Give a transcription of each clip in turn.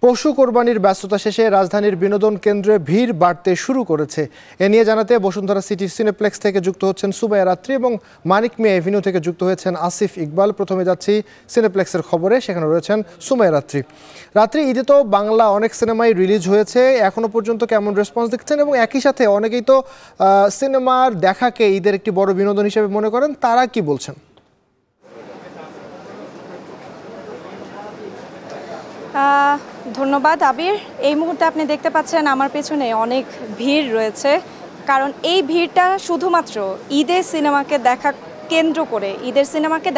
পশু কোরবানির ব্যস্ততা শেষে রাজধানীর বিনোদন কেন্দ্রে ভিড় বাড়তে শুরু করেছে। এ নিয়ে জানাতে বসুন্ধরা সিটি সিনেপ্লেক্স থেকে যুক্ত হচ্ছেন সুমাইয়া রাত্রি এবং মানিক মিয়া এভিনিউ থেকে যুক্ত হয়েছেন আসিফ ইকবাল। প্রথমে যাচ্ছি সিনেপ্লেক্সের খবরে, সেখানে রয়েছেন সুমাইয়া রাত্রি। রাত্রি, ঈদে তো বাংলা অনেক সিনেমাই রিলিজ হয়েছে, এখনো পর্যন্ত কেমন রেসপন্স দেখছেন? এবং একই সাথে অনেকেই তো সিনেমার দেখাকে ঈদের একটি বড় বিনোদন হিসেবে মনে করেন, তারা কি বলছেন? ধন্যবাদ আবির। এই মুহূর্তে আপনি দেখতে পাচ্ছেন আমার পেছনে অনেক ভিড় রয়েছে, কারণ এই ভিড়টা শুধুমাত্র ঈদের সিনেমাকে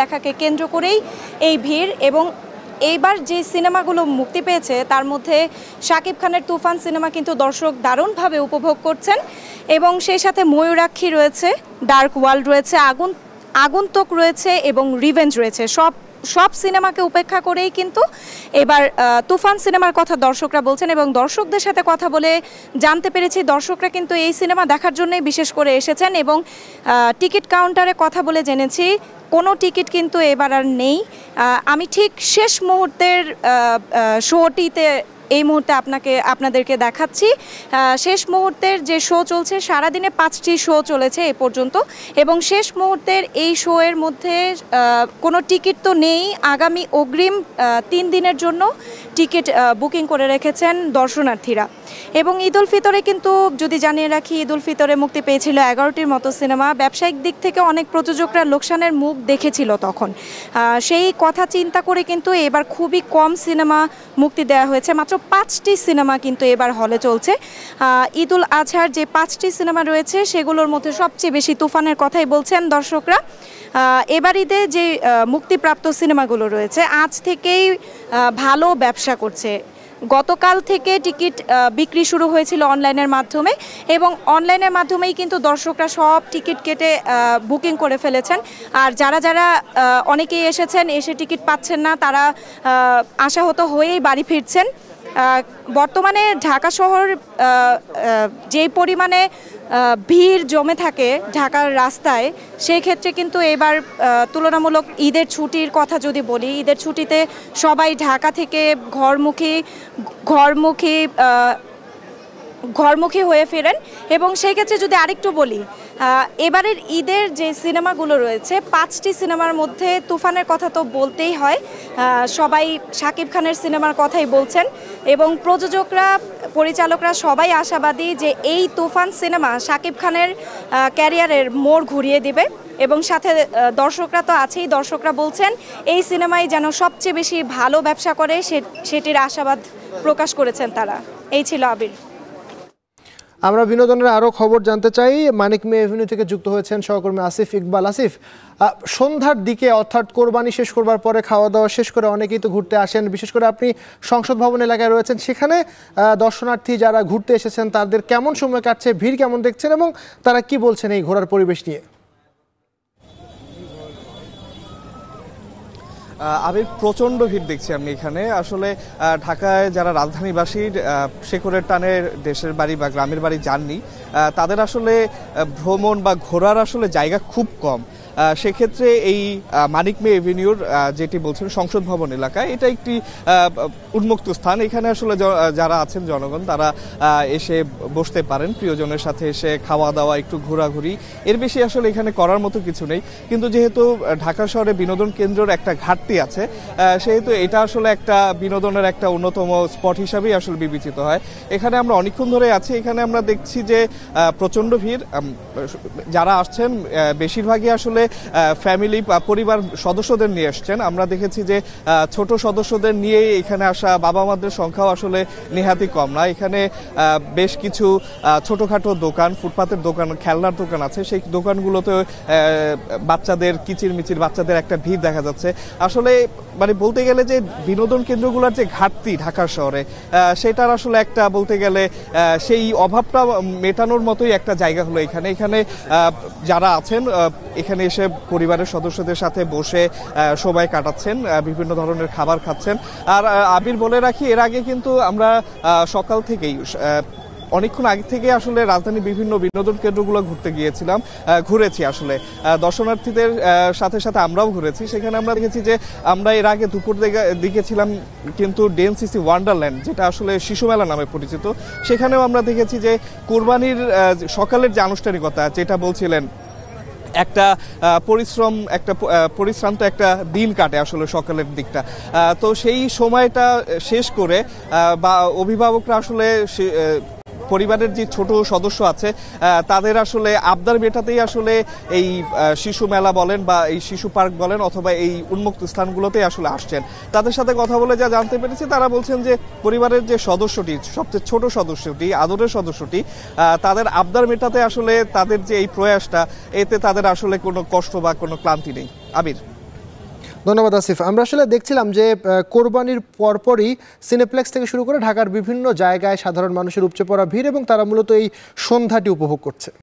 দেখাকে কেন্দ্র করেই এই ভিড়। এবং এইবার যে সিনেমাগুলো মুক্তি পেয়েছে তার মধ্যে শাকিব খানের তুফান সিনেমা কিন্তু দর্শক দারুণভাবে উপভোগ করছেন, এবং সেই সাথে ময়ূরাক্ষী রয়েছে, ডার্ক ওয়ার্ল্ড রয়েছে, আগন্তুক রয়েছে এবং রিভেঞ্জ রয়েছে। সব সিনেমাকে উপেক্ষা করেই কিন্তু এবার তুফান সিনেমার কথা দর্শকরা বলছেন। এবং দর্শকদের সাথে কথা বলে জানতে পেরেছি দর্শকরা কিন্তু এই সিনেমা দেখার জন্যই বিশেষ করে এসেছেন। এবং টিকিট কাউন্টারে কথা বলে জেনেছি কোনো টিকিট কিন্তু এবার আর নেই। আমি ঠিক শেষ মুহূর্তের শোটিতে এই মুহূর্তে আপনাদেরকে দেখাচ্ছি। শেষ মুহূর্তের যে শো চলছে, সারাদিনে 5টি শো চলেছে এ পর্যন্ত, এবং শেষ মুহূর্তের এই শো এর মধ্যে কোনো টিকিট তো নেই। আগামী অগ্রিম 3 দিনের জন্য টিকিট বুকিং করে রেখেছেন দর্শনার্থীরা। এবং ঈদ উল ফিতরে কিন্তু যদি জানিয়ে রাখি, ঈদ উল ফিতরে মুক্তি পেয়েছিল 11টির মতো সিনেমা। ব্যবসায়িক দিক থেকে অনেক প্রযোজকরা লোকসানের মুখ দেখেছিল তখন, সেই কথা চিন্তা করে কিন্তু এবার খুবই কম সিনেমা মুক্তি দেওয়া হয়েছে। মাত্র 5টি সিনেমা কিন্তু এবার হলে চলছে। ঈদ উল আজহার যে 5টি সিনেমা রয়েছে সেগুলোর মধ্যে সবচেয়ে বেশি তুফানের কথাই বলছেন দর্শকরা। এবার ঈদে যে মুক্তিপ্রাপ্ত সিনেমাগুলো রয়েছে আজ থেকেই ভালো ব্যবসা করছে। গতকাল থেকে টিকিট বিক্রি শুরু হয়েছিল অনলাইনের মাধ্যমে, এবং অনলাইনের মাধ্যমেই কিন্তু দর্শকরা সব টিকিট কেটে বুকিং করে ফেলেছেন। আর যারা অনেকেই এসেছেন, এসে টিকিট পাচ্ছেন না, তারা আশাহত হয়েই বাড়ি ফিরছেন। বর্তমানে ঢাকা শহর যে পরিমাণে ভিড় জমে থাকে ঢাকার রাস্তায়, সেই ক্ষেত্রে কিন্তু এবার তুলনামূলক ঈদের ছুটির কথা যদি বলি, ঈদের ছুটিতে সবাই ঢাকা থেকে ঘরমুখী হয়ে ফেরেন। এবং সেই ক্ষেত্রে যদি আরেকটু বলি, এবারের ঈদের যে সিনেমাগুলো রয়েছে 5টি সিনেমার মধ্যে তুফানের কথা তো বলতেই হয়। সবাই শাকিব খানের সিনেমার কথাই বলছেন, এবং প্রযোজকরা, পরিচালকরা সবাই আশাবাদী যে এই তুফান সিনেমা শাকিব খানের ক্যারিয়ারের মোড় ঘুরিয়ে দিবে। এবং সাথে দর্শকরা তো আছেই, দর্শকরা বলছেন এই সিনেমাই যেন সবচেয়ে বেশি ভালো ব্যবসা করে, সেটির আশাবাদ প্রকাশ করেছেন তারা। এই ছিল আবির। আমরা বিনোদনের আরও খবর জানতে চাই। মানিক মিয়া এভিনিউ থেকে যুক্ত হয়েছেন সহকর্মী আসিফ ইকবাল। আসিফ, সন্ধ্যার দিকে অর্থাৎ কোরবানি শেষ করবার পরে খাওয়া দাওয়া শেষ করে অনেকেই তো ঘুরতে আসেন, বিশেষ করে আপনি সংসদ ভবন এলাকায় রয়েছেন, সেখানে দর্শনার্থী যারা ঘুরতে এসেছেন তাদের কেমন সময় কাটছে, ভিড় কেমন দেখছেন এবং তারা কি বলছেন এই ঘোরার পরিবেশ নিয়ে? আমি প্রচণ্ড ভিড় দেখছি আমি এখানে। আসলে ঢাকায় যারা রাজধানীবাসীর শেকড়ের টানে দেশের বাড়ি বা গ্রামের বাড়ি যাননি, তাদের আসলে ভ্রমণ বা ঘোরার আসলে জায়গা খুব কম। সেক্ষেত্রে এই মানিক মিয়া এভিনিউর যেটি বলছেন সংসদ ভবন এলাকায়, এটা একটি উন্মুক্ত স্থান। এখানে আসলে যারা আছেন জনগণ, তারা এসে বসতে পারেন, প্রিয়জনের সাথে এসে খাওয়া দাওয়া, একটু ঘোরাঘুরি, এর বেশি আসলে এখানে করার মতো কিছু নেই। কিন্তু যেহেতু ঢাকা শহরে বিনোদন কেন্দ্রের একটা ঘাটতি আছে, সেহেতু এটা আসলে একটা বিনোদনের একটা অন্যতম স্পট হিসাবেই আসলে বিবেচিত হয়। এখানে আমরা অনেকক্ষণ ধরে আছি, এখানে আমরা দেখছি যে প্রচণ্ড ভিড়। যারা আসছেন বেশিরভাগই আসলে ফ্যামিলি বা পরিবার সদস্যদের নিয়ে আসছেন। আমরা দেখেছি যে ছোট সদস্যদের নিয়ে এখানে আসা বাবা মাদের সংখ্যাও আসলে নেহাতি কম না। এখানে বেশ কিছু ছোটখাটো দোকান, ফুটপাতের দোকান, খেলনার দোকান আছে, সেই দোকানগুলোতে বাচ্চাদের কিচিরমিচির, বাচ্চাদের একটা ভিড় দেখা যাচ্ছে। আসলে মানে বলতে গেলে যে বিনোদন কেন্দ্রগুলোর যে ঘাটতি ঢাকা শহরে, সেটার আসলে একটা বলতে গেলে সেই অভাবটা মেটানোর মতোই একটা জায়গা হলো এখানে। এখানে যারা আছেন এখানে এসে পরিবারের সদস্যদের সাথে বসে সময় কাটাচ্ছেন, বিভিন্ন ধরনের খাবার খাচ্ছেন। আর আবির বলে রাখি, এর আগে কিন্তু আমরা সকাল থেকেই অনেকক্ষণ আগে থেকে আসলে রাজধানীর বিভিন্ন বিনোদন কেন্দ্রগুলো ঘুরেছি আসলে দর্শনার্থীদের সাথে সাথে আমরাও ঘুরেছি। সেখানে আমরা দেখেছি যে আমরা এর আগে দুপুর দিকে ছিলাম কিন্তু ডিএনসিসি ওয়ান্ডারল্যান্ড, যেটা আসলে শিশু মেলা নামে পরিচিত, সেখানেও আমরা দেখেছি যে কোরবানির সকালের যে আনুষ্ঠানিকতা যেটা বলছিলেন, একটা পরিশ্রান্ত একটা দিন কাটে আসলে সকালের দিকটা। তো সেই সময়টা শেষ করে বা অভিভাবকরা আসলে পরিবারের যে ছোট সদস্য আছে তাদের আসলে আবদার মেটাতেই আসলে এই শিশু মেলা বলেন বা এই শিশু পার্ক বলেন অথবা এই উন্মুক্ত স্থানগুলোতেই আসলে আসছেন। তাদের সাথে কথা বলে যা জানতে পেরেছি, তারা বলছেন যে পরিবারের যে সদস্যটি, সবচেয়ে ছোট সদস্যটি, আদরের সদস্যটি, তাদের আবদার মেটাতে আসলে তাদের যে এই প্রয়াসটা, এতে তাদের আসলে কোনো কষ্ট বা কোনো ক্লান্তি নেই। আবির। ধন্যবাদ আসিফ। আমরা আসলে দেখছিলাম যে কোরবানির পরপরই সিনেপ্লেক্স থেকে শুরু করে ঢাকার বিভিন্ন জায়গায় সাধারণ মানুষের উপচে পড়া ভিড় এবং তারা মূলত এই সন্ধ্যাটি উপভোগ করছে।